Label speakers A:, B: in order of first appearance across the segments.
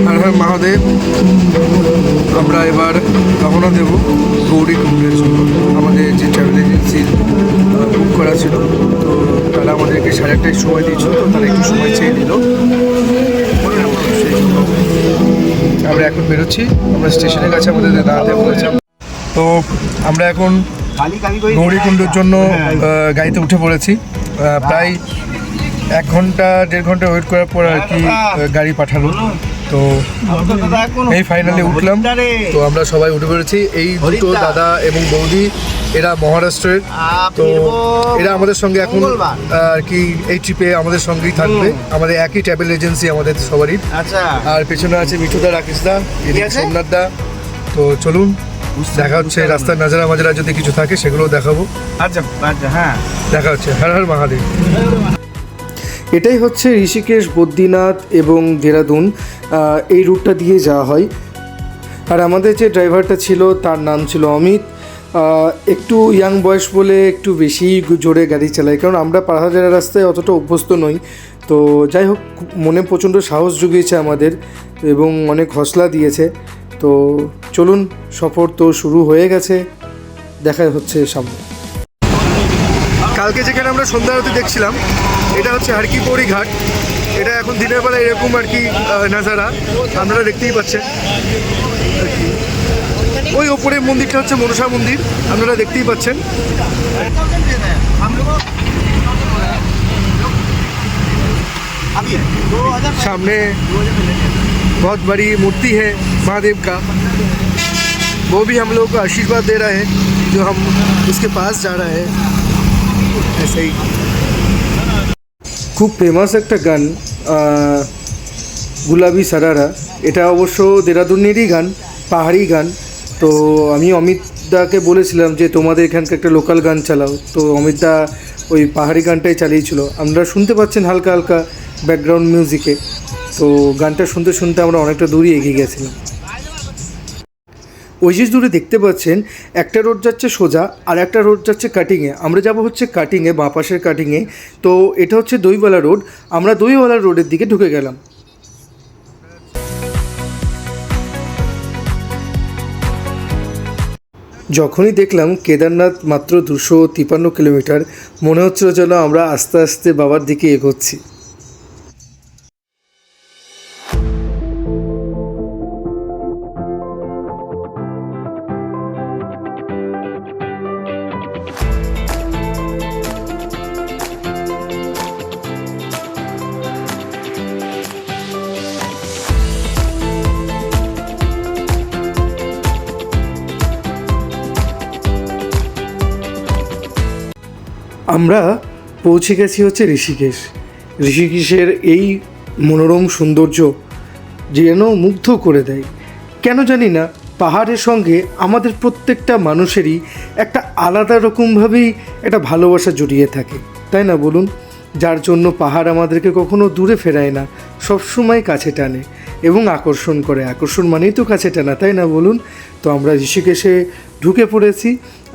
A: হর হর মহাদেব। আমরা এবার রওনা দেব গৌরীকুণ্ডের জন্য। আমাদের যে ট্রাভেল এজেন্সির বুক করা ছিল, তো তারা আমাদেরকে 1:30টায় সময় দিয়েছিল, তো তারা একটু সময় চেয়ে নিল। সেই জন্য আমরা এখন বেরোচ্ছি। আমরা স্টেশনের কাছে আমাদের দাঁড়াতে বলেছি। তো আমরা এখন গৌরীকুণ্ডের জন্য গাড়িতে উঠে পড়েছি। প্রায় 1-1.5 ঘন্টা ওয়েট করার পর আর কি গাড়ি পাঠালো। তো এই ফাইনালি উঠলাম। তো আমরা সবাই উঠে পড়েছি। এই দুটো দাদা এবং বৌদি, এরা মহারাষ্ট্রের। তো এরা আমাদের সঙ্গে এখন আর কি এই ট্রিপে আমাদের সঙ্গেই থাকবে। আমাদের একই ট্রাভেল এজেন্সি আমাদের সবারই। আর পেছনে আছে মিঠুদা, রাকেশদা, সোমনাথদা। তো চলুন, দেখা হচ্ছে রাস্তার নাজারা মাজারা যদি কিছু থাকে সেগুলোও দেখাবো।
B: আচ্ছা হ্যাঁ,
A: দেখা হচ্ছে। হর হর মহাদেব। এটাই হচ্ছে ঋষিকেশ, বদ্রীনাথ এবং দেরাদুন, এই রুটটা দিয়ে যাওয়া হয়। আর আমাদের যে ড্রাইভারটা ছিল তার নাম ছিল অমিত। একটু ইয়াং বয়স বলে একটু বেশি জোরে গাড়ি চালায়, কারণ আমরা পাহাড়ের রাস্তায় অতটা অভ্যস্ত নই। তো যাই হোক, মনে প্রচণ্ড সাহস জুগিয়েছে আমাদের এবং অনেক হসলা দিয়েছে। তো চলুন, সফর তো শুরু হয়ে গেছে, দেখা হচ্ছে সামনে। কালকে যেখানে আমরা সন্ধ্যা আরতি দেখছিলাম, এটা হচ্ছে হারকি পৌরি ঘাট। এটা এখন দিনের বেলা এরকম আর কি নাজারা আপনারা দেখতেই পাচ্ছেন। ওই ওপরে মন্দিরটা হচ্ছে মনসা মন্দির, আপনারা দেখতেই পাচ্ছেন। सामने बहुत बड़ी मूर्ति है महादेव का, वो भी हम लोग को आशीर्वाद दे रहा है जो हम उसके पास जा रहे हैं। ऐसे ही खूब फेमास एक गान गुलाबी सारारा, এটা অবশ্য দেরাদুনেরই গান, পাহাড়ি গান। তো আমি অমিতদাকে বলেছিলাম যে তোমাদের এখানকার একটা লোকাল গান চালাও, তো অমিতদা ওই পাহাড়ি গানটাই চালিয়েছিল। আমরা শুনতে পাচ্ছেন হালকা হালকা ব্যাকগ্রাউন্ড মিউজিকে। তো গানটা শুনতে শুনতে আমরা অনেকটা দূরই এগিয়ে গেছিলাম। ওই যে দূরে দেখতে পাচ্ছেন একটা রোড যাচ্ছে সোজা, আর একটা রোড যাচ্ছে কাটিংয়ে। আমরা যাব হচ্ছে কাটিংয়ে, বাঁ পাশের কাটিংয়ে। তো এটা হচ্ছে দইওয়ালা রোড, আমরা দইওয়ালা রোডের দিকে ঢুকে গেলাম। যখনই দেখলাম কেদারনাথ মাত্র 253 কিলোমিটার, মনে হচ্ছিল যেন আমরা আস্তে আস্তে বাবার দিকে এগোচ্ছি। আমরা পৌঁছে গেছি হচ্ছে ঋষিকেশ। ঋষিকেশের এই মনোরম সৌন্দর্য যেন মুগ্ধ করে দেয়। কেন জানি না, পাহাড়ের সঙ্গে আমাদের প্রত্যেকটা মানুষেরই একটা আলাদা রকমভাবেই একটা ভালোবাসা জড়িয়ে থাকে, তাই না বলুন? যার জন্য পাহাড় আমাদেরকে কখনো দূরে ফেরায় না, সবসময় কাছে টানে এবং আকর্ষণ করে। আকর্ষণ মানেই তো কাছে টানা, তাই না বলুন? তো আমরা ঋষিকেশে ঢুকে পড়েছি।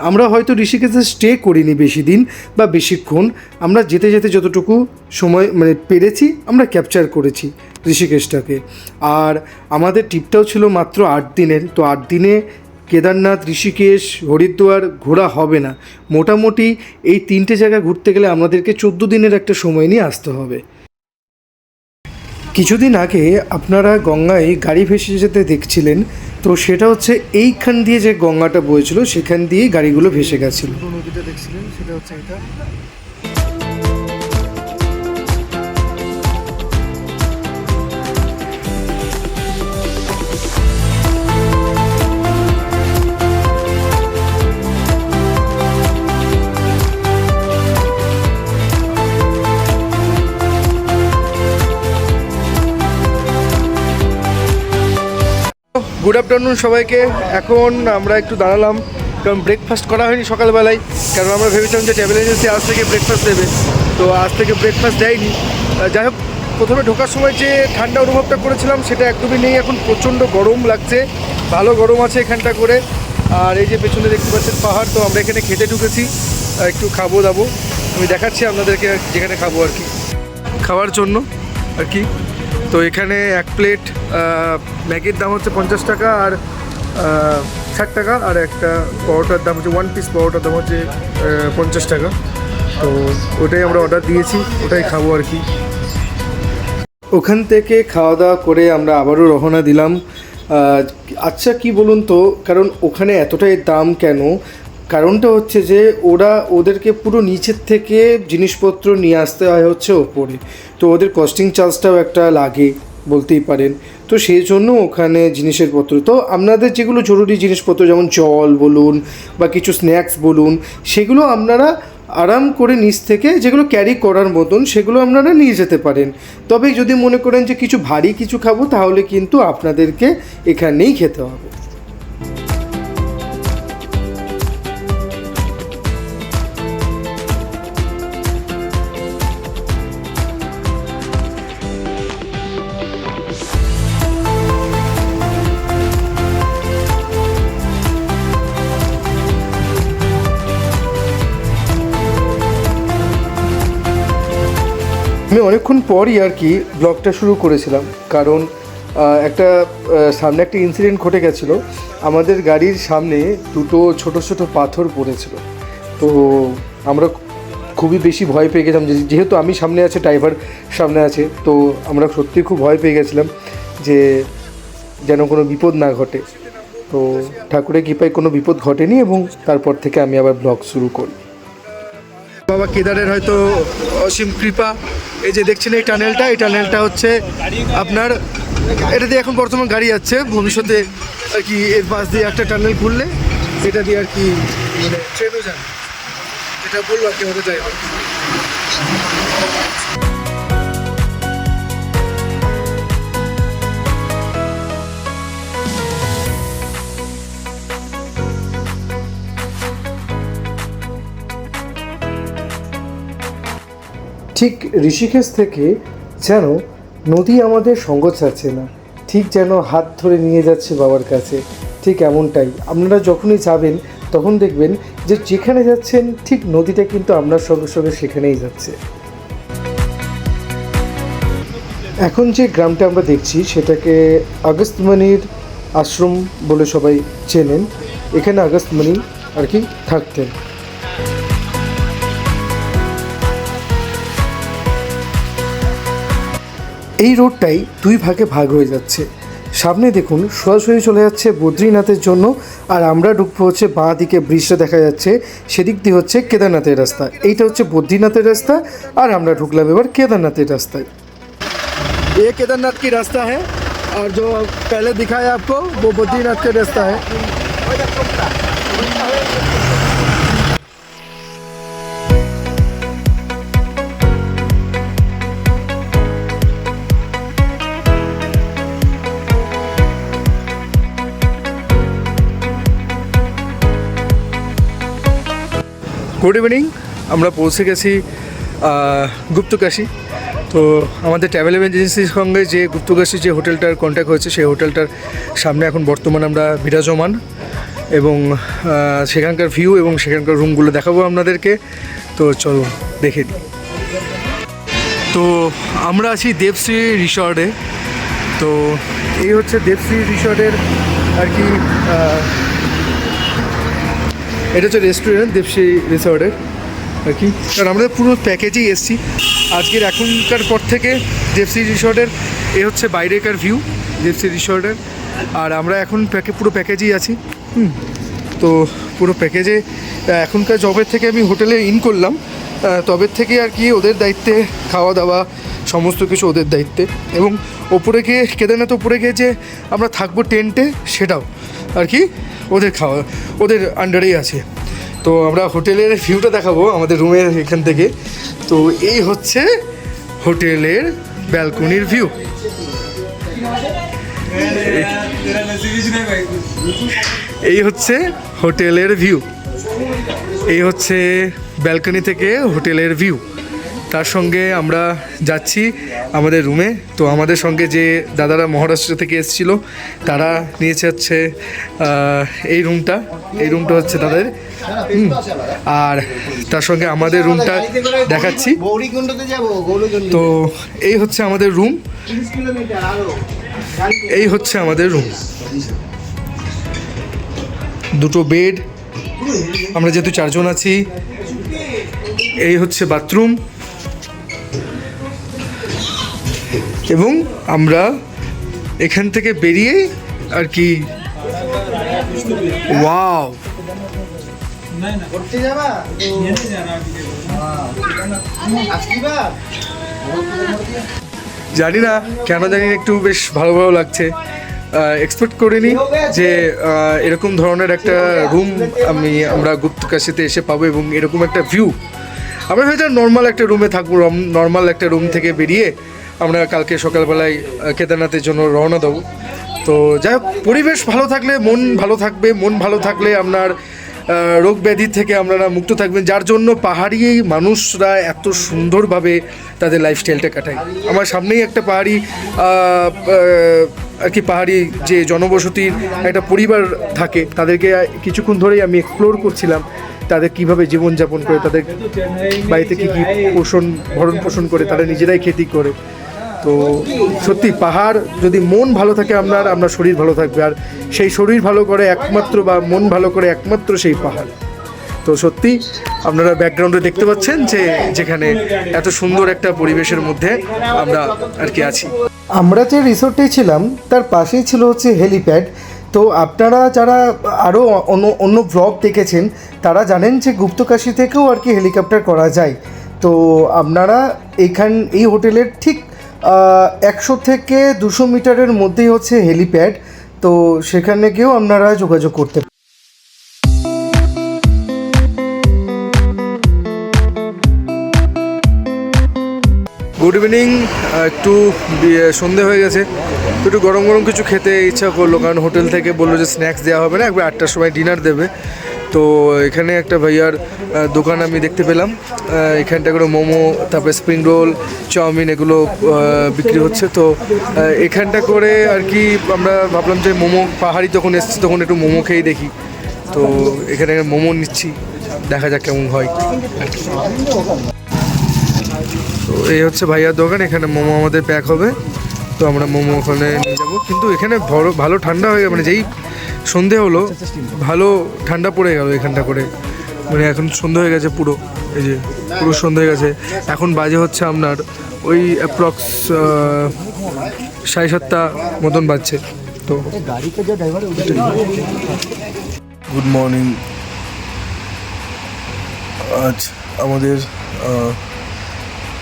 A: আমরা হয়তো ঋষিকেশে স্টে করিনি বেশি দিন বা বেশিক্ষণ, আমরা যেতে যেতে যতটুকু সময় পেরেছি আমরা ক্যাপচার করেছি ঋষিকেশটাকে। আর আমাদের ট্রিপটাও ছিল মাত্র 8 দিনের। তো 8 দিনে কেদারনাথ, ঋষিকেশ, হরিদ্বার ঘোরা হবে না। মোটামুটি এই 3টে জায়গা ঘুরতে গেলে আমাদেরকে 14 দিনের একটা সময় নিয়ে আসতে হবে। কিছুদিন আগে আপনারা গঙ্গায় গাড়ি ভেসে যেতে দেখছিলেন, তো সেটা হচ্ছে এইখান দিয়ে যে গঙ্গাটা বয়েছিল সেখান দিয়েই গাড়িগুলো ভেসে গেছিল। নদীটা দেখছিলেন সেটা হচ্ছে এটা। গুড আফটারনুন সবাইকে। এখন আমরা একটু দাঁড়ালাম, কারণ ব্রেকফাস্ট করা হয়নি সকালবেলায়, কারণ আমরা ভেবেছিলাম যে ট্রাভেল এজেন্সি আজ থেকে ব্রেকফাস্ট দেবে, তো আজ থেকে ব্রেকফাস্ট দেয়নি। যাই হোক, প্রথমে ঢোকার সময় যে ঠান্ডা অনুভবটা করেছিলাম সেটা একদমই নেই। এখন প্রচণ্ড গরম লাগছে, ভালো গরম আছে এখানটা করে। আর এই যে পেছনে দেখতে পাচ্ছেন পাহাড়, তো আমরা এখানে খেতে ঢুকেছি, একটু খাবো দাবো। আমি দেখাচ্ছি আপনাদেরকে যেখানে খাবো আর কি, খাওয়ার জন্য আর কি। তো এখানে এক প্লেট ম্যাগির দাম হচ্ছে 50 টাকা আর 60 টাকা, আর একটা পরোটার দাম হচ্ছে 1 পিস পরোটার দাম হচ্ছে 50 টাকা। তো ওটাই আমরা অর্ডার দিয়েছি, ওটাই খাবো আর কি। ওখান থেকে খাওয়া দাওয়া করে আমরা আবারও রওনা দিলাম। আচ্ছা কি বলুন তো, কারণ ওখানে এতটাই দাম কেন? কারণটা হচ্ছে যে ওদেরকে পুরো নিচের থেকে জিনিসপত্র নিয়ে আসতে হয় হচ্ছে ওপরে, তো ওদের কস্টিং চার্জটাও একটা লাগে বলতেই পারেন। তো সেই জন্য ওখানে জিনিসের পত্র, তো আপনাদের যেগুলো জরুরি জিনিসপত্র যেমন জল বলুন বা কিছু স্ন্যাক্স বলুন, সেগুলো আপনারা আরাম করে নিচ থেকে যেগুলো ক্যারি করার মতন সেগুলো আপনারা নিয়ে যেতে পারেন। তবে যদি মনে করেন যে কিছু ভারী কিছু খাবো, তাহলে কিন্তু আপনাদেরকে এখানেই খেতে হবে। আমি অনেকক্ষণ পরই আর কি ব্লগটা শুরু করেছিলাম, কারণ সামনে একটা ইনসিডেন্ট ঘটে গেছিলো। আমাদের গাড়ির সামনে দুটো ছোট ছোট পাথর পড়েছিল, তো আমরা খুবই বেশি ভয় পেয়ে গেছিলাম, যেহেতু আমি সামনে আছে, ড্রাইভার সামনে আছে, তো আমরা সত্যিই খুব ভয় পেয়ে গেছিলাম যে যেন কোনো বিপদ না ঘটে। তো ঠাকুরের কৃপায় কোনো বিপদ ঘটেনি, এবং তারপর থেকে আমি আবার ব্লগ শুরু করি। বাবা কেদারের হয়তো অসীম কৃপা। এই যে দেখছেন এই টানেলটা হচ্ছে আপনার, এটা দিয়ে এখন বর্তমান গাড়ি যাচ্ছে, ভবিষ্যতে আর কি এর পাশ দিয়ে একটা টানেল খুললে এটা দিয়ে আর কি মানে ট্রেনও যান, যেটা বললো আর কি আমাদের ড্রাইভার। ঠিক ঋষিকেশ থেকে যেন নদী আমাদের সঙ্গ ছাড়ছে না, ঠিক যেন হাত ধরে নিয়ে যাচ্ছে বাবার কাছে, ঠিক এমনটাই। আপনারা যখনই যাবেন তখন দেখবেন যে যেখানে যাচ্ছেন ঠিক নদীটা কিন্তু আপনার সঙ্গে সঙ্গে সেখানেই যাচ্ছে। এখন যে গ্রামটা আমরা দেখছি সেটাকে আগস্ত্যমণির আশ্রম বলে সবাই চেনেন। এখানে আগস্ত্যমণি আর কি থাকতেন। এই রোডটাই দুই ভাগে ভাগ হয়ে যাচ্ছে। সামনে দেখুন সরাসরি চলে যাচ্ছে বদ্রীনাথের জন্য, আর আমরা ঢুকবো হচ্ছে বাঁ দিকে ব্রিজটা দেখা যাচ্ছে, সেদিক দিয়ে হচ্ছে কেদারনাথের রাস্তা। এইটা হচ্ছে বদ্রীনাথের রাস্তা, আর আমরা ঢুকলাম এবার কেদারনাথের রাস্তায়। ये केदारनाथ की रास्ता है, और जो पहले दिखाया आपको वो बद्रीनाथ का रास्ता है। গুড ইভিনিং, আমরা পৌঁছে গেছি গুপ্তকাশী। তো আমাদের ট্রাভেল এজেন্সির সঙ্গে যে গুপ্তকাশী যে হোটেলটার কন্ট্যাক্ট হয়েছে, সেই হোটেলটার সামনে এখন বর্তমানে আমরা বিরাজমান, এবং সেখানকার ভিউ এবং সেখানকার রুমগুলো দেখাবো আপনাদেরকে। তো চলো দেখে নিই। তো আমরা আছি দেবশ্রী রিসর্টে। তো এই হচ্ছে দেবশ্রী রিসর্টের আর কি, এটা হচ্ছে রেস্টুরেন্ট দেবশ্রী রিসর্টের আর কি। কারণ আমরা পুরো প্যাকেজেই এসেছি আজকের, এখনকার পর থেকে দেবশ্রী রিসর্টের এ হচ্ছে বাইরেকার ভিউ দেবশ্রী রিসর্টের, আর আমরা এখন পুরো প্যাকেজেই আছি। তো পুরো প্যাকেজে এখনকার জবের থেকে আমি হোটেলে ইন করলাম, তবে থেকে আর কি ওদের দায়িত্বে, খাওয়া দাওয়া সমস্ত কিছু ওদের দায়িত্বে, এবং ওপরে গিয়ে কেদারনাথ ওপরে গিয়ে যে আমরা থাকবো টেন্টে, সেটাও আর কি ওদের আন্ডারেই আছে। তো আমরা হোটেলের ভিউটা দেখাবো আমাদের রুমের এখান থেকে। তো এই হচ্ছে হোটেলের ব্যালকনির ভিউ। এই হচ্ছে হোটেলের ভিউ, এই হচ্ছে ব্যালকনি থেকে হোটেলের ভিউ। তার সঙ্গে আমরা যাচ্ছি আমাদের রুমে। তো আমাদের সঙ্গে যে দাদারা মহারাষ্ট্র থেকে এসেছিলো তারা নিয়েছে হচ্ছে এই রুমটা হচ্ছে তাদের। আর তার সঙ্গে আমাদের রুমটা দেখাচ্ছি। তো এই হচ্ছে আমাদের রুম, এই হচ্ছে আমাদের রুম। দুটো বেড, আমরা যেহেতু 4 জন আছি। এই হচ্ছে বাথরুম এবং আমরা এখান থেকে বেরিয়ে আর কি ওয়াও জানি না কেন জানি না একটু বেশ ভালো ভালো লাগছে। এক্সপেক্ট করিনি যে এরকম ধরনের একটা রুম আমরা গুপ্তকাশীতে এসে পাবো এবং এরকম একটা ভিউ। আমরা হয়তো নর্মাল একটা রুমে থাকবো, নর্মাল একটা রুম থেকে বেরিয়ে আমরা কালকে সকালবেলায় কেদারনাথের জন্য রওনা দেবো। তো যাই হোক, পরিবেশ ভালো থাকলে মন ভালো থাকবে, মন ভালো থাকলে আপনার রোগ ব্যাধি থেকে আপনারা মুক্ত থাকবেন, যার জন্য পাহাড়ি মানুষরা এত সুন্দরভাবে তাদের লাইফস্টাইলটা কাটায়। আমার সামনেই একটা পাহাড়ি আর কি পাহাড়ি যে জনবসতির একটা পরিবার থাকে, তাদেরকে কিছুক্ষণ ধরেই আমি এক্সপ্লোর করছিলাম তাদের কীভাবে জীবনযাপন করে, তাদের বাড়িতে কী কী ভরণ পোষণ করে, তারা নিজেরাই খেতি করে। তো সত্যি পাহাড় যদি মন ভালো থাকে আপনার শরীর ভালো থাকবে, আর সেই শরীর ভালো করে একমাত্র বা মন ভালো করে একমাত্র সেই পাহাড়। তো সত্যি আপনারা ব্যাকগ্রাউন্ডে দেখতে পাচ্ছেন যে যেখানে এত সুন্দর একটা পরিবেশের মধ্যে আমরা আর কি আছি।
B: আমরা যে রিসোর্টে ছিলাম তার পাশেই ছিল হচ্ছে হেলিপ্যাড। তো আপনারা যারা আরও অন্য ব্লগ দেখেছেন তারা জানেন যে গুপ্তকাশী থেকেও আর কি হেলিকপ্টার করা যায়। তো আপনারা এই হোটেলের ঠিক 100 থেকে 200 মিটারের মধ্যেই হচ্ছে হেলিপ্যাড। তো সেখানে গিয়েও আপনারা যোগাযোগ করতে পারেন।
A: Good evening. একটু সন্ধে হয়ে গেছে, একটু গরম গরম কিছু খেতে ইচ্ছা করলো, কারণ হোটেল থেকে বললো যে স্ন্যাক্স দেওয়া হবে না, একবার 8টার সময় ডিনার দেবে। তো এখানে একটা ভাইয়ার দোকান আমি দেখতে পেলাম, এখানটা করে মোমো, তারপরে স্প্রিং রোল, চাউমিন এগুলো বিক্রি হচ্ছে। তো এখানটা করে আর কি আমরা ভাবলাম যে মোমো, পাহাড়ি যখন এসেছি তখন একটু মোমো খেয়েই দেখি। তো এখানে মোমো নিচ্ছি, দেখা যাক কেমন হয়। তো এই হচ্ছে ভাইয়ার দোকান, এখানে মোমো আমাদের প্যাক হবে। তো আমরা মোমো ওখানে নিয়ে যাবো, কিন্তু এখানে ভালো ঠান্ডা হয়ে মানে যেই সন্ধে হলো ভালো ঠান্ডা পড়ে গেল এখানটা করে, মানে এখন সন্ধে হয়ে গেছে পুরো, এই যে পুরো সন্ধে হয়ে গেছে। এখন বাজে হচ্ছে আপনার ওই অ্যাপ্রক্স 7:30 মতন বাজছে। তো গুড মর্নিং। আজ আমাদের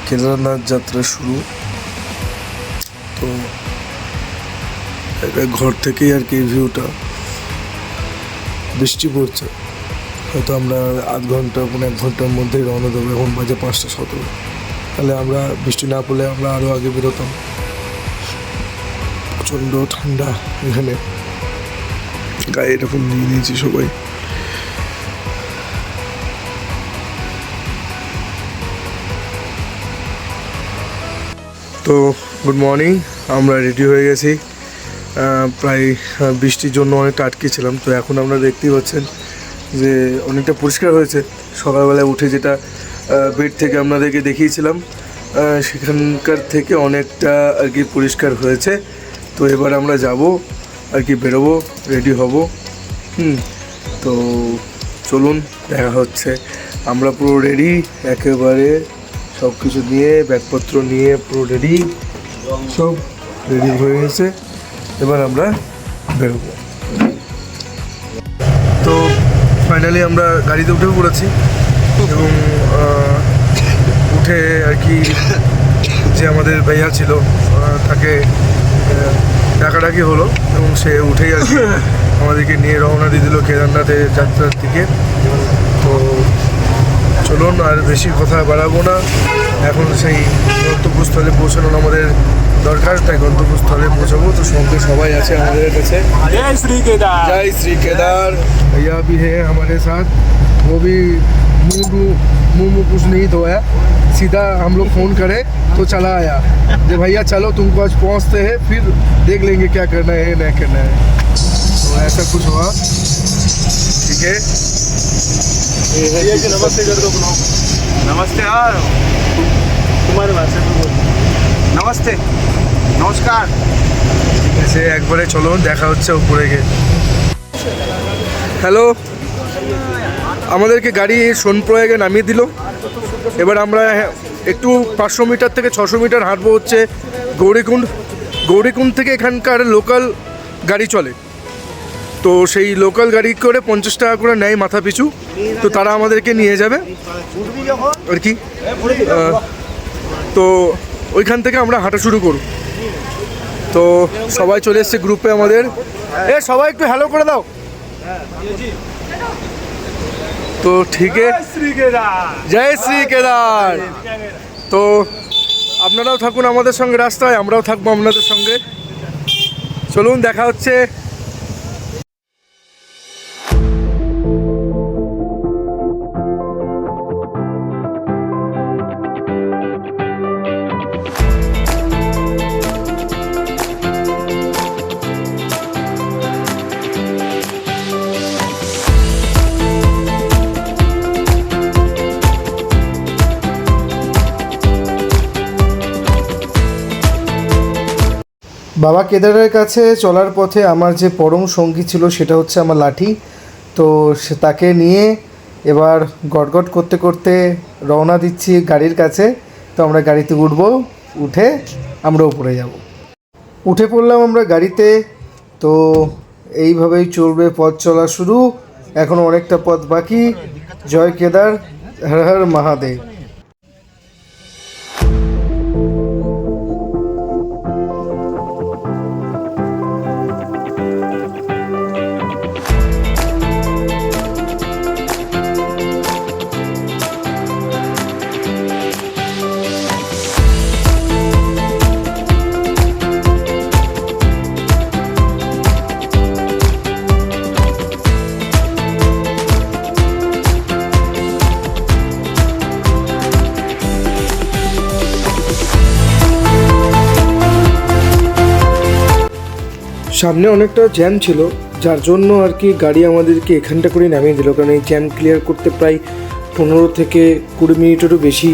A: কেদারনাথ যাত্রা শুরু। তো ঘর থেকেই আর কি ভিউটা, বৃষ্টি পড়ছে, হয়তো আমরা আধ ঘন্টা 1 ঘন্টার মধ্যেই রওনা দেবো। এখন বাজে 5:17। তাহলে আমরা বৃষ্টি না পড়লে আমরা আরও আগে বেরোতাম। প্রচণ্ড ঠান্ডা এখানে, গায়ে এরকম নিয়ে নিয়েছি সবাই। তো গুড মর্নিং, আমরা রেডি হয়ে গেছি। প্রায় বৃষ্টির জন্য অনেকটা আটকে ছিলাম। তো এখন আপনারা দেখতেই পাচ্ছেন যে অনেকটা পরিষ্কার হয়েছে। সকালবেলায় উঠে যেটা বেড থেকে আপনাদেরকে দেখিয়েছিলাম সেখানকার থেকে অনেকটা আর কি পরিষ্কার হয়েছে। তো এবার আমরা যাব আর কি, বেরোবো, রেডি হব। তো চলুন, দেখা হচ্ছে। আমরা পুরো রেডি, একেবারে সব কিছু নিয়ে, ব্যাগপত্র নিয়ে পুরো রেডি, সব রেডি হয়ে গেছে। এবার আমরা বেরোবো। তো ফাইনালি আমরা গাড়িতে উঠেও পড়েছি এবং উঠে আর কি যে আমাদের ভাইয়া ছিল তাকে ডাকাডাকি হলো এবং সে উঠেই আর কি আমাদেরকে নিয়ে রওনা দিয়ে দিল কেদারনাথের যাত্রার দিকে। তো চলুন, আর বেশি কথা বাড়াবো না। এখন সেই গন্তব্যস্থলে পৌঁছানো আমাদের দরকার, তাই গন্তব্যস্থলে পৌঁছাবো। তো সঙ্গে সবাই আছে আমাদের কাছে।
C: जय श्री केदार।
A: जय श्री केदार। भैया भी है हमारे साथ, वो भी मुंह कुछ नहीं धोया, सीधा हम लोग फ़ोन करे तो चला आया कि भैया चलो तुमको आज पहुँचते हैं, फिर देख लेंगे क्या करना है नहीं करना है। तो ऐसा कुछ हुआ। ठीक है,
C: नमस्ते कर दो। नमस्ते यार, तुम्हारे भाषा में बोल। नमस्ते, नमस्कार।
A: ऐसे একবারে চলো দেখা হচ্ছে উপরে গিয়ে। হ্যালো, আমাদেরকে গাড়ি সোনপ্রয়াগে নামিয়ে দিল। এবার আমরা একটু 500 মিটার থেকে 600 মিটার হাঁটবো হচ্ছে গৌরীকুণ্ড থেকে এখানকার লোকাল গাড়ি চলে, তো সেই লোকাল গাড়ি করে 50 টাকা করে নেয় মাথা পিছু। তো তারা আমাদেরকে নিয়ে যাবে আর কি। তো ওইখান থেকে আমরা হাঁটা শুরু করব। তো সবাই চলে এসছে গ্রুপে আমাদের। সবাই একটু হ্যালো করে দাও। তো ঠিক আছে, জয় শ্রী কেদার। তো আপনারাও থাকুন আমাদের সঙ্গে রাস্তায়, আমরাও থাকবো আপনাদের সঙ্গে। চলুন দেখা হচ্ছে।
B: বাবা কেদারের কাছে চলার পথে আমার যে পরম সঙ্গী ছিল সেটা হচ্ছে আমার লাঠি। তো সে তাকে নিয়ে এবার গটগট করতে করতে রওনা দিচ্ছি গাড়ির কাছে। তো আমরা গাড়িতে উঠে আমরা উপরে যাব। উঠে পড়লাম আমরা গাড়িতে। তো এইভাবেই চলবে পথ চলা শুরু। এখনও অনেকটা পথ বাকি। জয় কেদার, হর হর মহাদেব। সামনে অনেকটা জ্যাম ছিল, যার জন্য আর কি গাড়ি আমাদেরকে এখানটা করে নামিয়ে দিল। কারণ এই জ্যাম ক্লিয়ার করতে প্রায় 15 থেকে 20 মিনিটেরও বেশি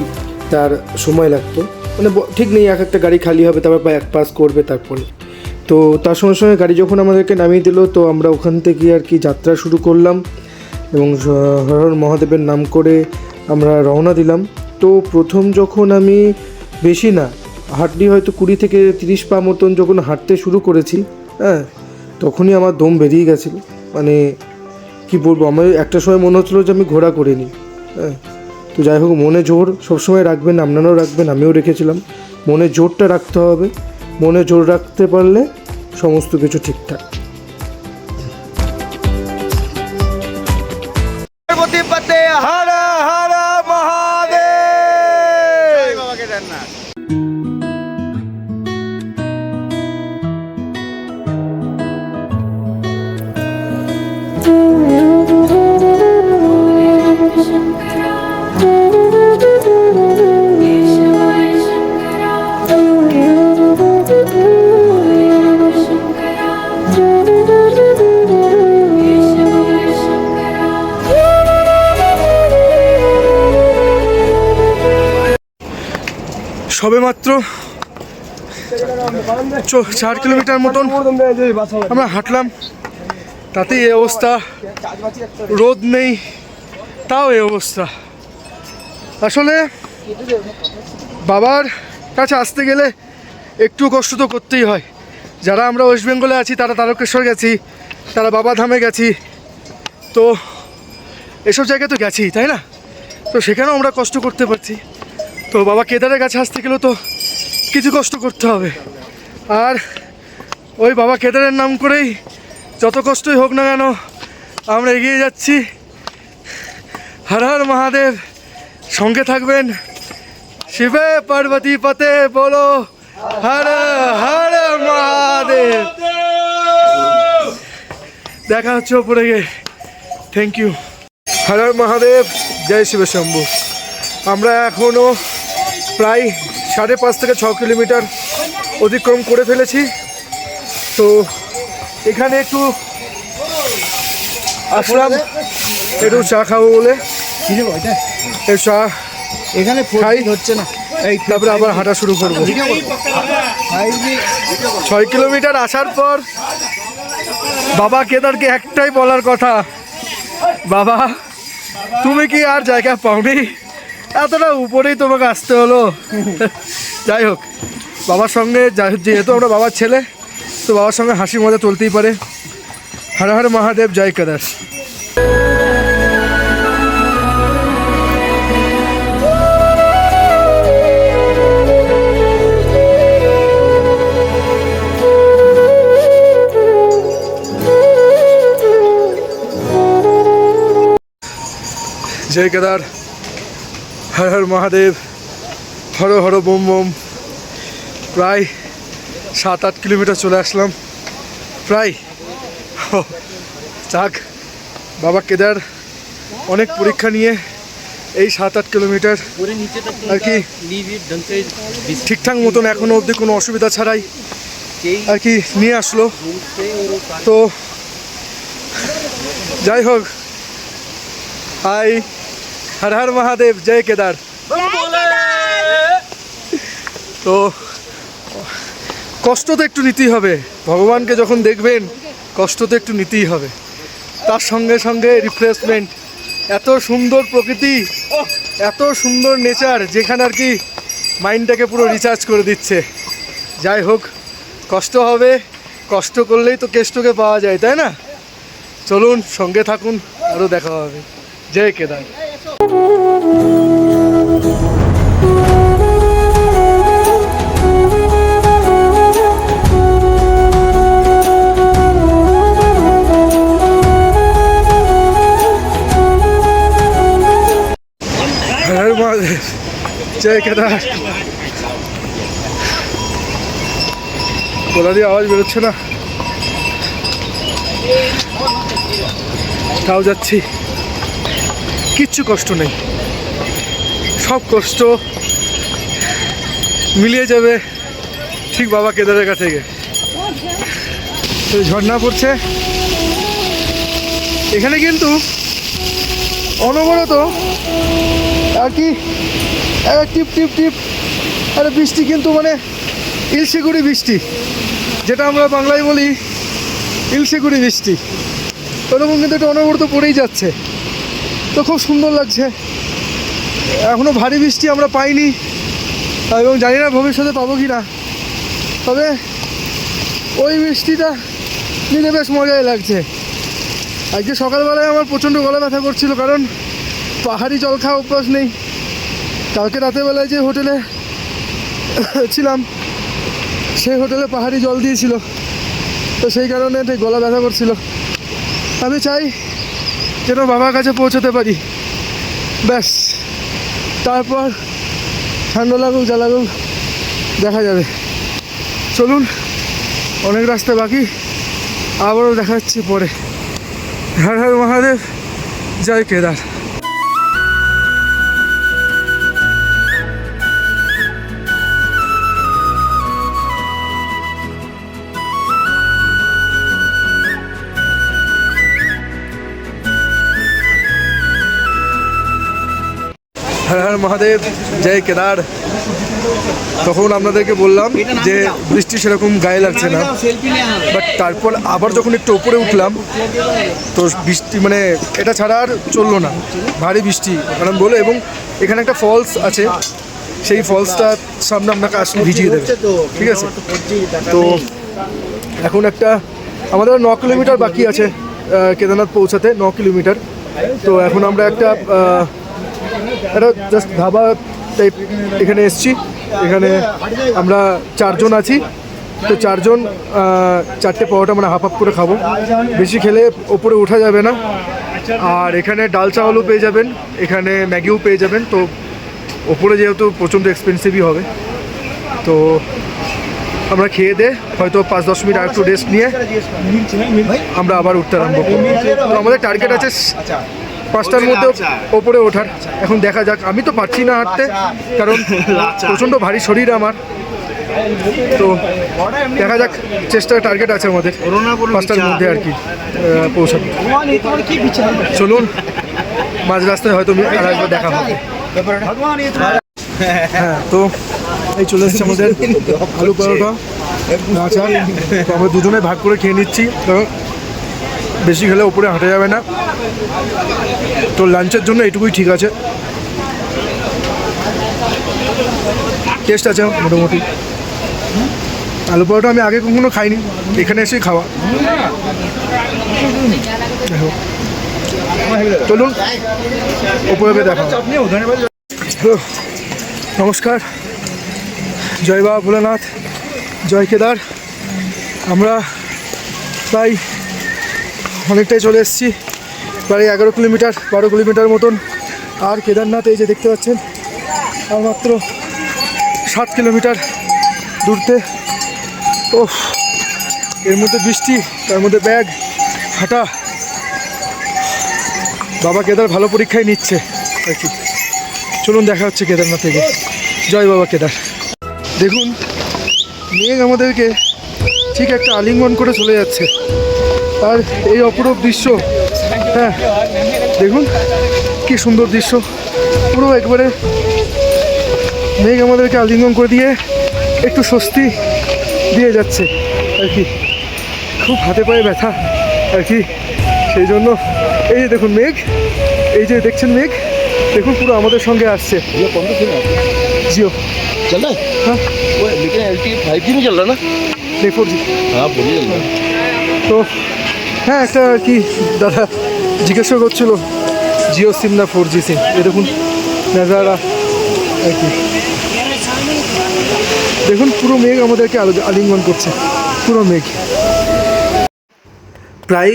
B: তার সময় লাগতো। মানে ঠিক নেই, এক একটা গাড়ি খালি হবে, তারপর এক পাস করবে তারপরে। তো তার সঙ্গে সঙ্গে গাড়ি যখন আমাদেরকে নামিয়ে দিল, তো আমরা ওখান থেকে আর কি যাত্রা শুরু করলাম এবং হর হর মহাদেবের নাম করে আমরা রওনা দিলাম। তো প্রথম যখন আমি বেশি না হাঁটলি, হয়তো 20 থেকে 30 পা মতন যখন হাঁটতে শুরু করেছি, হ্যাঁ, তখনই আমার দম বেরিয়ে গেছিলো। মানে কি বলবো, আমার একটা সময় মনে হচ্ছিলো যে আমি ঘোড়া করে নিই। হ্যাঁ, তো যাই হোক, মনে জোর সবসময় রাখবেন, আপনারাও রাখবেন, আমিও রেখেছিলাম। মনে জোরটা রাখতে হবে, মনে জোর রাখতে পারলে সমস্ত কিছু ঠিকঠাক।
C: হর হর মহাদেব। বাবা কেদারনাথ।
A: সবে মাত্র 4 কিলোমিটার মতন আমরা হাঁটলাম, তাতেই এই অবস্থা। রোদ নেই, তাও এই অবস্থা। আসলে বাবার কাছে আসতে গেলে একটু কষ্ট তো করতেই হয়। যারা আমরা ওয়েস্ট বেঙ্গলে আছি, তারা তারকেশ্বর গেছি, তারা বাবা ধামে গেছি, তো এসব জায়গায় তো গেছি, তাই না? তো সেখানেও আমরা কষ্ট করতে পারছি। তো বাবা কেদারের কাছে আসতে গেলেও তো কিছু কষ্ট করতে হবে। আর ওই বাবা কেদারের নাম করেই যত কষ্টই হোক না কেন আমরা এগিয়ে যাচ্ছি। হর হর মহাদেব, সঙ্গে থাকবেন। শিবে পার্বতী পতে বলো হর হর মহাদেব। দেখা হচ্ছে ওপরে গিয়ে। Thank you. হর হর মহাদেব। জয় শিব শম্ভু। আমরা এখনও প্রায় 5.5 থেকে 6 কিলোমিটার অতিক্রম করে ফেলেছি। তো এখানে একটু আসলাম একটু চা খাবো বলে, এই চা
C: এখানে
A: খাই
C: হচ্ছে না, এই
A: তারপরে আবার হাঁটা শুরু করবো। 6 কিলোমিটার আসার পর বাবা কেদারকে একটাই বলার কথা, বাবা তুমি কি আর জায়গা পাওনি, এতটা উপরেই তোমাকে আসতে হলো। যাই হোক, বাবার সঙ্গে যেহেতু আমরা বাবার ছেলে, তো বাবার সঙ্গে হাসি মজা চলতেই পারে। হর হর মহাদেব, জয় কেদার। জয় কেদার, হর হর মহাদেব, হর হর বোম বোম। প্রায় 7-8 কিলোমিটার চলে আসলাম প্রায়। যাক, বাবা কেদার অনেক পরীক্ষা নিয়ে এই 7-8 কিলোমিটার আর কি ঠিকঠাক মতন এখনো অবধি কোনো অসুবিধা ছাড়াই আর কি নিয়ে আসলো। তো যাই হোক, হাই, হর হর মহাদেব, জয় কেদার। তো কষ্ট তো একটু নিতেই হবে, ভগবানকে যখন দেখবেন কষ্ট তো একটু নিতেই হবে। তার সঙ্গে সঙ্গে রিফ্রেশমেন্ট, এত সুন্দর প্রকৃতি, এত সুন্দর নেচার, যেখানে আর কি মাইন্ডটাকে পুরো রিচার্জ করে দিচ্ছে। যাই হোক, কষ্ট হবে, কষ্ট করলেই তো কেষ্টকে পাওয়া যায়, তাই না? চলুন, সঙ্গে থাকুন, আরও দেখা হবে। জয় কেদার। হর মহাদেব, জয় কেদার। গলা দিয়ে আওয়াজ বেরোচ্ছে না, তাও যাচ্ছি। কিচ্ছু কষ্ট নেই, সব কষ্ট মিলিয়ে যাবে ঠিক বাবা কেদারের কাছে গিয়ে। ঝর্ণা পড়ছে এখানে, কিন্তু অনবরত আর কি টিপ টিপ টিপ আর বৃষ্টি, কিন্তু মানে ইলশেগুড়ি বৃষ্টি, যেটা আমরা বাংলায় বলি ইলশেগুড়ি বৃষ্টি, ওরকম কিন্তু এটা অনবরত পড়েই যাচ্ছে। তো খুব সুন্দর লাগছে। এখনও ভারী বৃষ্টি আমরা পাইনি এবং জানি না ভবিষ্যতে পাবো কি না, তবে ওই বৃষ্টিটা নিতে বেশ মজাই লাগছে। আজকে সকালবেলায় আমার প্রচণ্ড গলা ব্যথা করছিল, কারণ পাহাড়ি জল খাওয়া অভ্যাস নেই। কালকে রাতেরবেলায় যে হোটেলে ছিলাম সেই হোটেলে পাহাড়ি জল দিয়েছিল, তো সেই কারণে গলা ব্যথা করছিল। আমি চাই যেন বাবার কাছে পৌঁছতে পারি, ব্যাস, তারপর ঠান্ডা লাগুক যা লাগুক দেখা যাবে। চলুন, অনেক রাস্তা বাকি, আবারও দেখা যাচ্ছে পরে। হর হর মহাদেব, জয় কেদার। হর হর মহাদেব, জয় কেদার। তখন আপনাদেরকে বললাম যে বৃষ্টি সেরকম গায়ে লাগছে না, বাট তারপর আবার যখন একটু উপরে উঠলাম তো বৃষ্টি মানে এটা ছাড়া আর চললো না, ভারী বৃষ্টি কারণ বলে। এবং এখানে একটা ফলস আছে, সেই ফলসটার সামনে আপনাকে আসলে ভিজিয়ে দেবে, ঠিক আছে? তো এখন একটা আমাদের 9 কিলোমিটার বাকি আছে কেদারনাথ পৌঁছাতে, 9 কিলোমিটার। তো এখন আমরা একটা জাস্ট ধাবা টাইপ এখানে এসছি। এখানে আমরা 4 জন আছি, তো 4 জন 4টে পরোটা মানে হাফ হাফ করে খাবো, বেশি খেলে ওপরে ওঠা যাবে না। আর এখানে ডাল চাওয়ালও পেয়ে যাবেন, এখানে ম্যাগিও পেয়ে যাবেন। তো ওপরে যেহেতু প্রচণ্ড এক্সপেন্সিভই হবে, তো আমরা খেয়ে দে হয়তো 5-10 মিনিট আর একটু রেস্ট নিয়ে আমরা আবার উঠতে আরম্ভ করবো। তো আমাদের টার্গেট আছে 5টার মধ্যে ওপরে ওঠার। এখন দেখা যাক, আমি তো পারছি না হাঁটতে, কারণ প্রচণ্ড ভারী শরীর আমার। তো দেখা যাক, চেষ্টা টার্গেট আছে আমাদের 5টার মধ্যে আর কি পৌঁছানো। চলুন, মাঝ রাস্তায় হয়তো আর একবার দেখা হবে। হ্যাঁ, তো এই চলে এসেছে আমাদের আলু পরোটা, আচার। তো আমরা দুজনে ভাগ করে খেয়ে নিচ্ছি, কারণ বেশি খেলে উপরে হাঁটা যাবে না। তো লাঞ্চের জন্য এইটুকুই ঠিক আছে, টেস্ট আছে মোটামুটি। আলু পরোটা আমি আগে কখনো খাইনি, এখানে এসেই খাওয়া। চলুন উপরে দেখা। নমস্কার, জয় বাবা ভোলানাথ, জয় কেদার। আমরা প্রায় অনেকটাই চলে এসেছি, প্রায় 11 কিলোমিটার 12 কিলোমিটার মতন। আর কেদারনাথ এই যে দেখতে পাচ্ছেন, আর মাত্র 7 কিলোমিটার দূরতে। ও, এর মধ্যে বৃষ্টি, তার মধ্যে ব্যাগ হাঁটা। বাবা কেদার ভালো পরীক্ষায় নিচ্ছে আর কি। চলুন দেখা হচ্ছে কেদারনাথ থেকে। জয় বাবা কেদার। দেখুন, মেঘ আমাদেরকে ঠিক একটা আলিঙ্গন করে চলে যাচ্ছে। আর এই অপরূপ দৃশ্য, হ্যাঁ দেখুন কি সুন্দর দৃশ্য। পুরো একবারে মেঘ আমাদেরকে আলিঙ্গন করে দিয়ে একটু স্বস্তি দিয়ে যাচ্ছে আর কি। খুব হাতে পায়ে ব্যথা আর কি, সেই জন্য এই যে দেখুন মেঘ, এই যে দেখছেন মেঘ, দেখুন পুরো আমাদের সঙ্গে আসছে। জিও
D: चल रहा है
A: हाँ
D: वो लेकिन LTE 5G नहीं चल रहा ना
A: 4G।
D: हाँ बोलिए चल रहा है
A: তো হ্যাঁ, একটা আর কি দাদা জিজ্ঞাসা করছিল জিও সিম না 4G সিম। এ দেখুন নাজারা আর কি, দেখুন পুরো মেঘ আমাদেরকে আলিঙ্গন করছে, পুরো মেঘ। প্রায়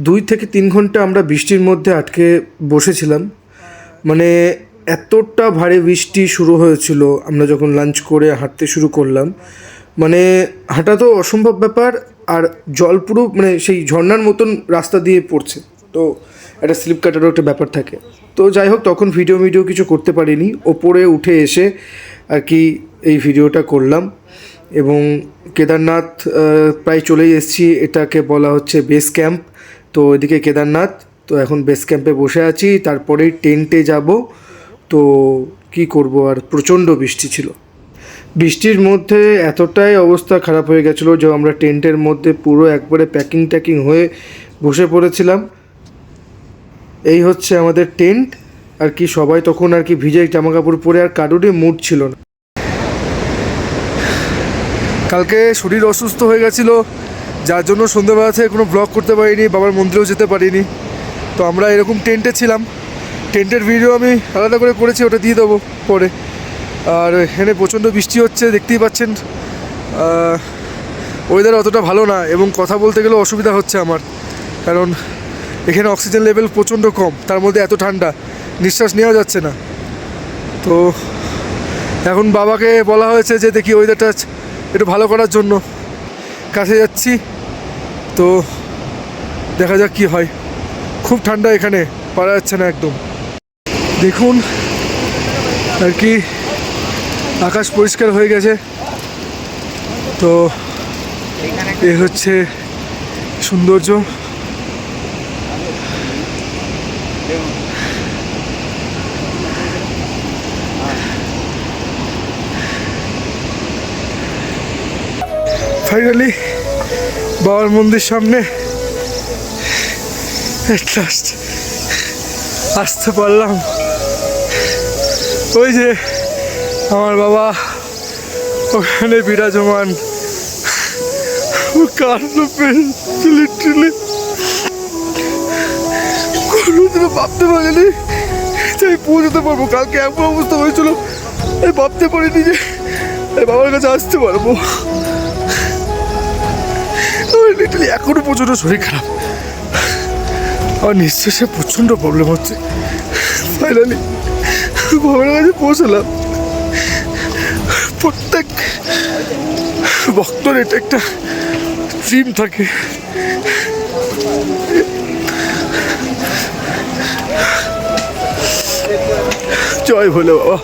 A: 2 থেকে 3 ঘন্টা আমরা বৃষ্টির মধ্যে আটকে বসেছিলাম। মানে এতটা ভারী বৃষ্টি শুরু হয়েছিল আমরা যখন লাঞ্চ করে হাঁটতে শুরু করলাম। মানে হাঁটা তো অসম্ভব ব্যাপার, আর জল পুরো মানে সেই ঝর্ণার মতন রাস্তা দিয়ে পড়ছে, তো একটা স্লিপ কাটারও একটা ব্যাপার থাকে। তো যাই হোক, তখন ভিডিও কিছু করতে পারিনি। ওপরে উঠে এসে আর কি এই ভিডিওটা করলাম। এবং কেদারনাথ প্রায় চলেই এসেছি, এটাকে বলা হচ্ছে বেস ক্যাম্প। তো এদিকে কেদারনাথ, তো এখন বেস ক্যাম্পে বসে আছি, তারপরেই টেন্টে যাব। তো কি করব আর, প্রচণ্ড বৃষ্টি ছিল। বৃষ্টির মধ্যে এতটাই অবস্থা খারাপ হয়ে গেছিলো যে আমরা টেন্টের মধ্যে পুরো একবারে প্যাকিং হয়ে বসে পড়েছিলাম। এই হচ্ছে আমাদের টেন্ট আর কি। সবাই তখন আর কি ভিজে জামাকাপড় পরে, আর কারোরই মুড ছিল না। কালকে শরীর অসুস্থ হয়ে গেছিলো, যার জন্য সন্ধ্যেবেলা থেকে কোনো ব্লগ করতে পারিনি, বাবার মন্দিরেও যেতে পারিনি। তো আমরা এরকম টেন্টে ছিলাম। টেন্টের ভিডিও আমি আলাদা করে করেছি, ওটা দিয়ে দেবো পরে। আর এখানে প্রচণ্ড বৃষ্টি হচ্ছে, দেখতেই পাচ্ছেন। ওয়েদার অতটা ভালো না, এবং কথা বলতে গেলেও অসুবিধা হচ্ছে আমার, কারণ এখানে অক্সিজেন লেভেল প্রচণ্ড কম, তার মধ্যে এত ঠান্ডা, নিঃশ্বাস নেওয়া যাচ্ছে না। তো এখন বাবাকে বলা হয়েছে যে দেখি ওয়েদারটা একটু ভালো করার জন্য কাছে যাচ্ছি। তো দেখা যাক কী হয়। খুব ঠান্ডা এখানে, পারা যাচ্ছে না একদম। দেখুন আর কি, আকাশ পরিষ্কার হয়ে গেছে। তো এ হচ্ছে সৌন্দর্য। ফাইনালি বাবার মন্দির সামনে at last আসতে পারলাম। ওই যে আমার বাবা ওখানে বিরাজমান, ও কান্না পেয়েছে লিটারালি। কোনোদিনও ভাবতে পারিনি যে আমি পৌঁছাতে পারবো। কালকে এমন অবস্থা হয়েছিল, আমি ভাবতে পারিনি যে আমি বাবার কাছে আসতে পারবো। লিটারালি এখনো প্রচণ্ড শরীর খারাপ, আমার নিঃশ্বাসে প্রচণ্ড প্রবলেম হচ্ছে। ফাইনালি বাবার কাছে পৌঁছালাম। প্রত্যেক ভক্তর এটা একটা ড্রিম থাকে। জয় ভোলে বাবা,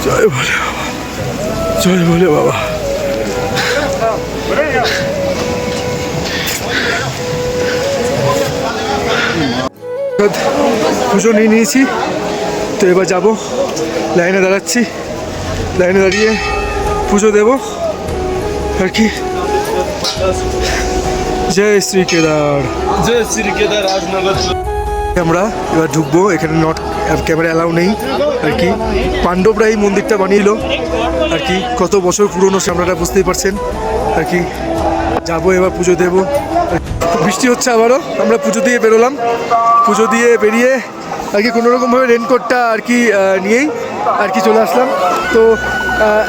A: জয় ভোলে বাবা, জয় ভোলে বাবা। পুজো নিয়ে নিয়েছি, তো এবার যাবো, লাইনে দাঁড়াচ্ছি, লাইনে দাঁড়িয়ে পুজো দেব আর কি। জয় শ্রী কেদার।
D: जय श्री केदार राजनगर।
A: আমরা এবার ঢুকবো, এখানে নট ক্যামেরা অ্যালাউ নেই আর কি। পাণ্ডবরা এই মন্দিরটা বানিয়েছিল আর কি, কত বছর পুরনো সে আপনারা বুঝতেই পারছেন আর কি। যাবো এবার পুজো দেবো। বৃষ্টি হচ্ছে আবারও, আমরা পুজো দিয়ে বেরোলাম, পুজো দিয়ে বেরিয়ে আর কি কোনোরকমভাবে রেনকোটটা আর কি নিয়েই আর কি চলে আসলাম। তো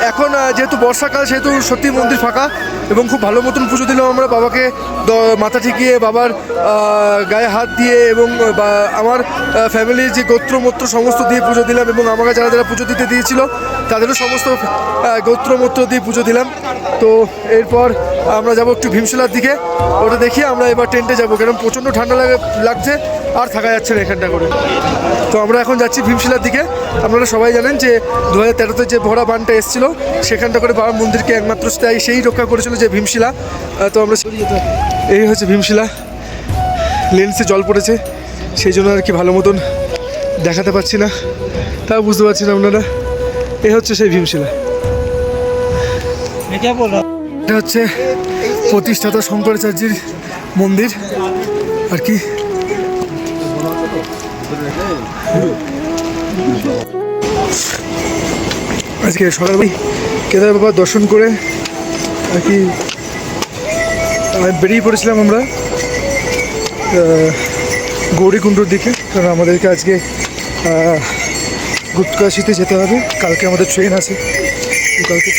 A: এখন যেহেতু বর্ষাকাল, সেহেতু সত্যি মন্দির ফাঁকা এবং খুব ভালো মতন পুজো দিলাম আমরা। বাবাকে মাথা ঠেকিয়ে বাবার গায়ে হাত দিয়ে এবং আমার ফ্যামিলির যে গোত্রমূত্র সমস্ত দিয়ে পুজো দিলাম, এবং আমাকে যারা যারা পুজো দিতে দিয়েছিল তাদেরও সমস্ত গোত্রমূত্র দিয়ে পুজো দিলাম। তো এরপর আমরা যাব একটু ভীমশিলার দিকে, ওটা দেখিয়ে আমরা এবার টেন্টে যাবো, কারণ প্রচণ্ড ঠান্ডা লাগছে আর থাকা যাচ্ছে না এখানটা করে। তো আমরা এখন যাচ্ছি ভীমশিলার দিকে। আপনারা সবাই জানেন যে 2013-তে যে ভরা বানটা এসেছিলো, সেখানটা করে বাবার মন্দিরকে একমাত্র সেই রক্ষা করেছিল যে ভীমশিলা। তো আমরা এই হচ্ছে ভীমশিলা, লেন্সে জল পড়েছে সেই জন্য আর কি ভালো মতন দেখাতে পাচ্ছি না, তাও বুঝতে পারছি না আপনারা। এই হচ্ছে সেই ভীমশিলা, এটা হচ্ছে প্রতিষ্ঠাতা শঙ্করাচার্যের মন্দির আর কি। আজকে সকালবেলা কেদার বাবার দর্শন করে আর কি বেরিয়ে পড়েছিলাম আমরা গৌরীকুণ্ডর দিকে, কারণ আমাদেরকে আজকে গুপ্তকাশীতে যেতে হবে। কালকে আমাদের ট্রেন আছে, কালকে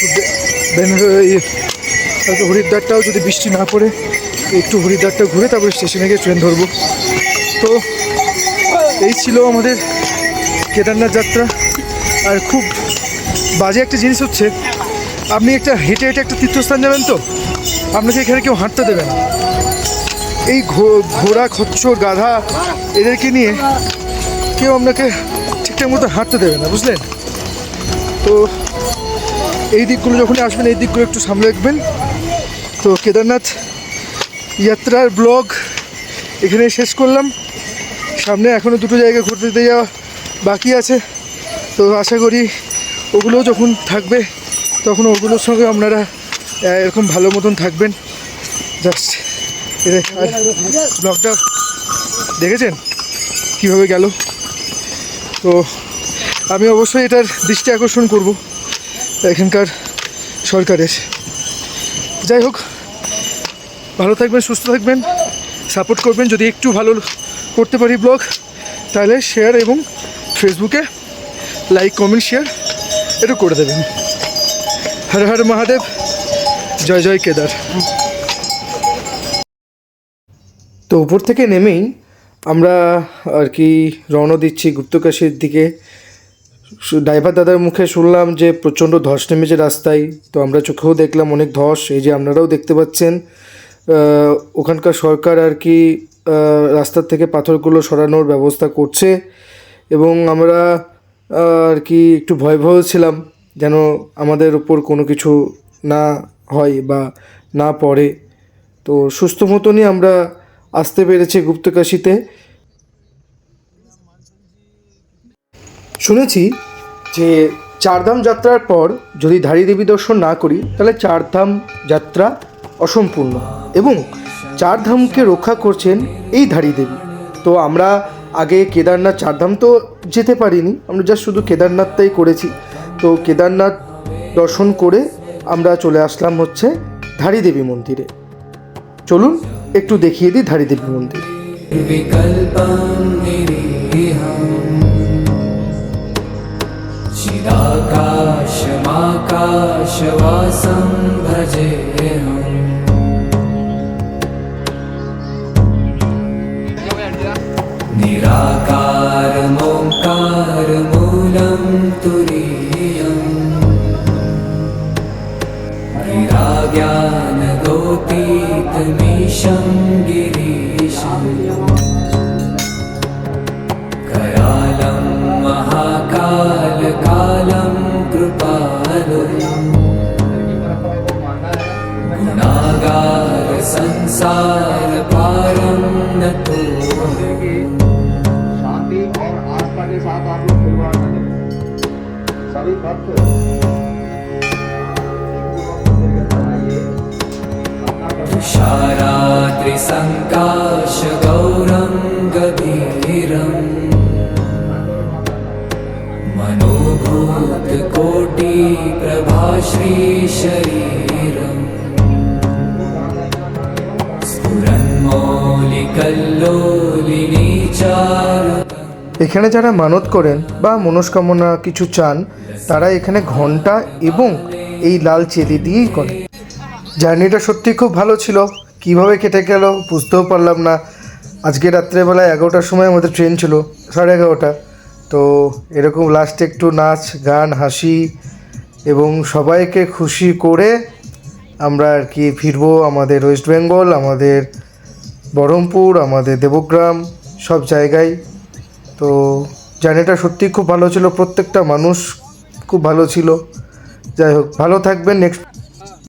A: কালকে হরিদ্বারটাও যদি বৃষ্টি না পড়ে একটু হরিদ্বারটা ঘুরে তারপরে স্টেশনে গিয়ে ট্রেন ধরবো। তো এই ছিল আমাদের কেদারনাথ যাত্রা। আর খুব বাজে একটা জিনিস হচ্ছে, আপনি একটা হেঁটে হেঁটে একটা তীর্থস্থান যাবেন, তো আপনাকে এখানে কেউ হাঁটতে দেবে না। এই ঘোড়া, খচ্চর, গাধা এদেরকে নিয়ে কেউ আপনাকে ঠিকঠাক মতো হাঁটতে দেবে না, বুঝলেন? তো এই দিকগুলো যখনই আসবেন এই দিকগুলো একটু সামলে রাখবেন। তো কেদারনাথ যাত্রার ব্লগ এখানে শেষ করলাম। সামনে এখনও দুটো জায়গায় ঘুরতে দিতে যাওয়া বাকি আছে, তো আশা করি ওগুলো যখন থাকবে তখন ওগুলোর সঙ্গে আপনারা এরকম ভালো মতন থাকবেন। জাস্ট আর ব্লগটা দেখেছেন কীভাবে গেল, তো আমি অবশ্যই এটার দৃষ্টি আকর্ষণ করব এখানকার সরকারের। যাই হোক, ভালো থাকবেন, সুস্থ থাকবেন, সাপোর্ট করবেন। যদি একটু ভালো করতে পারি ব্লগ, তাহলে শেয়ার এবং ফেসবুকে লাইক, কমেন্ট, শেয়ার এটা করে দেবেন। হর হর মহাদেব, জয় জয় কেদার।
B: তো উপর থেকে নেমেই আমরা আর কি রওনা দিচ্ছি গুপ্তকাশীর দিকে। ড্রাইভার দাদার মুখে শুনলাম যে প্রচণ্ড ধস নেমেছে রাস্তায়, তো আমরা চোখেও দেখলাম অনেক ধস, এই যে আপনারাও দেখতে পাচ্ছেন। ওখানকার সরকার আর কি রাস্তার থেকে পাথরগুলো সরানোর ব্যবস্থা করছে, এবং আমরা আর কি একটু ভয় ছিলাম যেন আমাদের উপর কোনো কিছু না হয় বা না পড়ে। তো সুস্থ মতনই আমরা আসতে পেরেছি গুপ্তকাশীতে। শুনেছি যে চারধাম যাত্রার পর যদি ধারী দেবী দর্শন না করি তাহলে চারধাম যাত্রা অসম্পূর্ণ, এবং চারধামকে রক্ষা করছেন এই ধারী দেবী। তো আমরা আগে কেদারনাথ, চারধাম তো যেতে পারিনি, আমরা জাস্ট শুধু কেদারনাথটাই করেছি। তো কেদারনাথ দর্শন করে আমরা চলে আসলাম হচ্ছে ধারী দেবী মন্দিরে। চলুন একটু দেখিয়ে দিই ধারী দেবী মন্দির।
E: चिदाकाशमाकाशवासं भजेऽहम् निराकारमोङ्कारमूलं तुरीयम् गिराज्ञानगोपीतमीशं गिरीशम् कयालं महाकालकालं कृपालुं गुणागार संसार पारं नतो
C: शांति और आस्था के साथ आप लोग खिलवाड़ न करें सभी भक्त
E: तुषाराद्रिसङ्काशगौरं गभीरम् मनोभूतकोटिप्रभाश्रीशरीरम् स्फुरन्मौलिकल्लोलिनीचारुतम्।
B: এখানে যারা মানত করেন বা মনস্কামনা কিছু চান তারা এখানে ঘন্টা এবং এই লাল চেলি দিয়েই করেন। জার্নিটা সত্যি খুব ভালো ছিল, কিভাবে কেটে গেল বুঝতেও পারলাম না। আজকে রাত্রেবেলায় 11টার সময় আমাদের ট্রেন ছিল, 11:30। তো এরকম লাস্টে একটু নাচ গান হাসি এবং সবাইকে খুশি করে আমরা আর কি ফিরবো আমাদের ওয়েস্ট বেঙ্গল, আমাদের বহরমপুর, আমাদের দেবগ্রাম সব জায়গায়। তো জার্নিটা সত্যি খুব ভালো ছিল, প্রত্যেকটা মানুষ খুব ভালো ছিল। যাই হোক, ভালো থাকবেন। নেক্সট